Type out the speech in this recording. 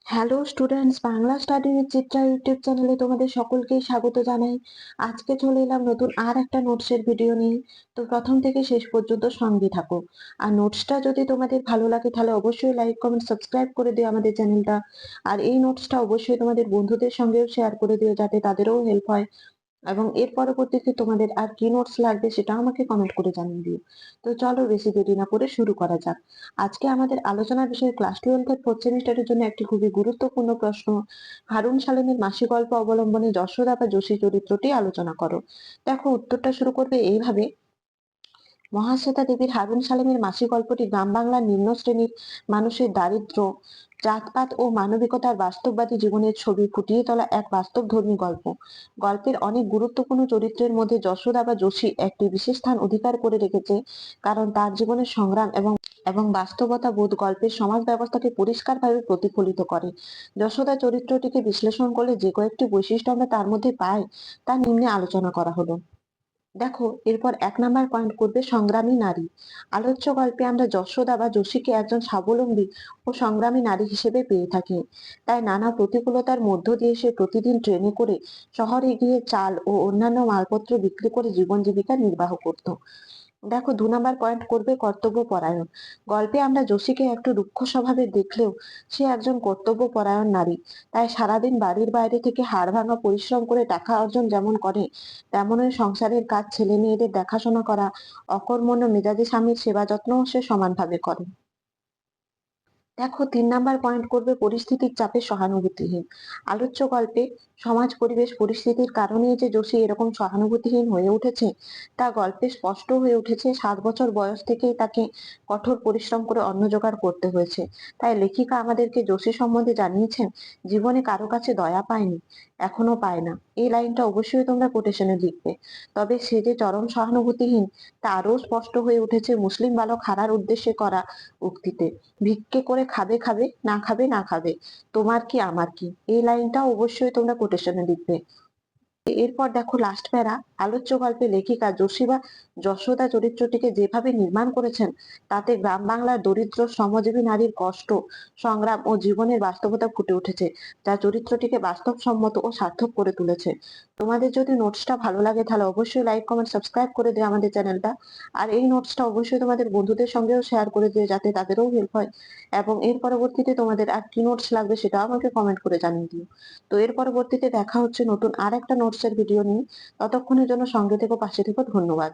Hello students, Bangla study with Chitra YouTube চ্যানেলে তোমাদের সকলকেই স্বাগত জানাই। আজকে চলে এলাম নতুন আর একটা নোটসের ভিডিও নিয়ে। তো প্রথম থেকে শেষ পর্যন্ত সঙ্গে থাকো। আর নোটসটা যদি তোমাদের ভালো লাগে তাহলে অবশ্যই লাইক কমেন্ট সাবস্ক্রাইব করে দিও আমাদের চ্যানেলটা। আর এই নোটসটা অবশ্যই তোমাদের বন্ধুদের সঙ্গেও শেয়ার করে দিও যাতে তাদেরও হেল্প হয়। এবং এর পরবর্তীতে তোমাদের আর কি নোটস লাগবে সেটা আমাকে কমেন্ট করে জানিয়ে দিও। তো চলো বেশি দেরি না করে শুরু করা যাক। আজকে আমাদের আলোচনার বিষয় ক্লাস 12 এর 4th সেমিস্টারের জন্য একটি খুবই গুরুত্বপূর্ণ প্রশ্ন। হারুন সালেমের মাসি গল্প অবলম্বনে যশোদা বা যোশী চরিত্রটি আলোচনা করো। দেখো উত্তরটা শুরু করবে এইভাবে। মহাশ্বেতা দেবীর হারুন সালেমের মাসি গল্পটি গ্রাম বাংলার নিম্ন শ্রেণীর মানুষের দারিদ্র্য, জাতপাত ও মানবিকতার বাস্তববাদী জীবনের ছবি ফুটিয়ে তোলা এক বাস্তবধর্মী গল্প। গল্পের অনেক গুরুত্বপূর্ণ চরিত্রের মধ্যে যশোদা বা যোশী একটি বিশেষ স্থান অধিকার করে রেখেছে, কারণ তার জীবনের সংগ্রাম এবং বাস্তবতা বোধ গল্পের সমাজ ব্যবস্থাকে পরিষ্কারভাবে প্রতিফলিত করে। যশোদা চরিত্রটিকে বিশ্লেষণ করলে যে কয়েকটি বৈশিষ্ট্য আমরা তার মধ্যে পাই তা নিম্নে আলোচনা করা হলো। দেখো এরপর 1 নাম্বার পয়েন্ট করবে সংগ্রামী নারী। আলোচ্য গল্পে আমরা যশোদা বা যোশীকে একজন স্বাবলম্বী ও সংগ্রামী নারী হিসেবে পেয়ে থাকি। তাই নানা প্রতিকূলতার মধ্য দিয়ে সে প্রতিদিন ট্রেনে করে শহরে গিয়ে চাল ও অন্যান্য মালপত্র বিক্রি করে জীবন জীবিকা নির্বাহ করত। দেখো 2 নাম্বার পয়েন্ট করবে কর্তব্য পরায়ণ। গল্পে আমরা যোশীকে একটু রুক্ষ স্বভাবের দেখলেও সে একজন কর্তব্য পরায়ণ নারী। তাই সারাদিন বাড়ির বাইরে থেকে হাড় ভাঙা পরিশ্রম করে টাকা অর্জন যেমন করে, তেমনই সংসারের কাজ, ছেলে মেয়েদের দেখাশোনা করা, অকর্মণ্য মেজাজী স্বামীর সেবা যত্নও সে সমানভাবে করে। দেখো 3 নাম্বার পয়েন্ট করবে পরিস্থিতির চাপে সহানুভূতিহীন। আলোচ্য গল্পে সমাজ পরিবেশ পরিস্থিতির কারণেই যে যোশী এরকম সহানুভূতিহীন হয়ে উঠেছে তা গল্পে স্পষ্ট হয়ে উঠেছে। 7 বছর বয়স থেকেই তাকে কঠোর পরিশ্রম করে অন্ন জোগাড় করতে হয়েছে। তাই লেখিকা আমাদেরকে যোশী সম্বন্ধে জানিয়েছেন জীবনে কারো কাছে দয়া পায়নি, এখনো পায় না। এই লাইনটা অবশ্যই তোমরা কোটেশনে লিখবে। তবে সে যে চরম সহানুভূতিহীন তা আরো স্পষ্ট হয়ে উঠেছে মুসলিম বালক হারার উদ্দেশ্যে করা উক্তিতে। ভিক্ষে করে খাবে খাবে, না খাবে না খাবে, তোমার কি আমার কি। এই লাইনটা অবশ্যই তোমরা কোটেশনে লিখবে। এরপর দেখো লাস্ট প্যারা। আলোচ্য গল্পে লেখিকা যোশী বা যশোদা চরিত্রটিকে যেভাবে নির্মাণ করেছেন তাতে গ্রাম বাংলার দরিদ্র শ্রমজীবী নারীর কষ্ট, সংগ্রাম ও জীবনের বাস্তবতা ফুটে উঠেছে, যা চরিত্রটিকে বাস্তবসম্মত ও সার্থক করে তুলেছে। তোমাদের যদি নোটসটা ভালো লাগে তাহলে অবশ্যই লাইক কমেন্ট সাবস্ক্রাইব করে দিও আমাদের চ্যানেলটা। আর এই নোটসটা অবশ্যই তোমাদের বন্ধুদের সঙ্গেও শেয়ার করে দিও যাতে তাদেরও হেল্প হয়। এবং এর পরবর্তীতে তোমাদের আর কি নোটস লাগবে সেটাও আমাকে কমেন্ট করে জানিয়ে দিও। তো এর পরবর্তীতে দেখা হচ্ছে নতুন আর একটা নোটসের ভিডিও নিয়ে। ততক্ষণের জন্য সঙ্গে থেকো, পাশে থেকো। ধন্যবাদ।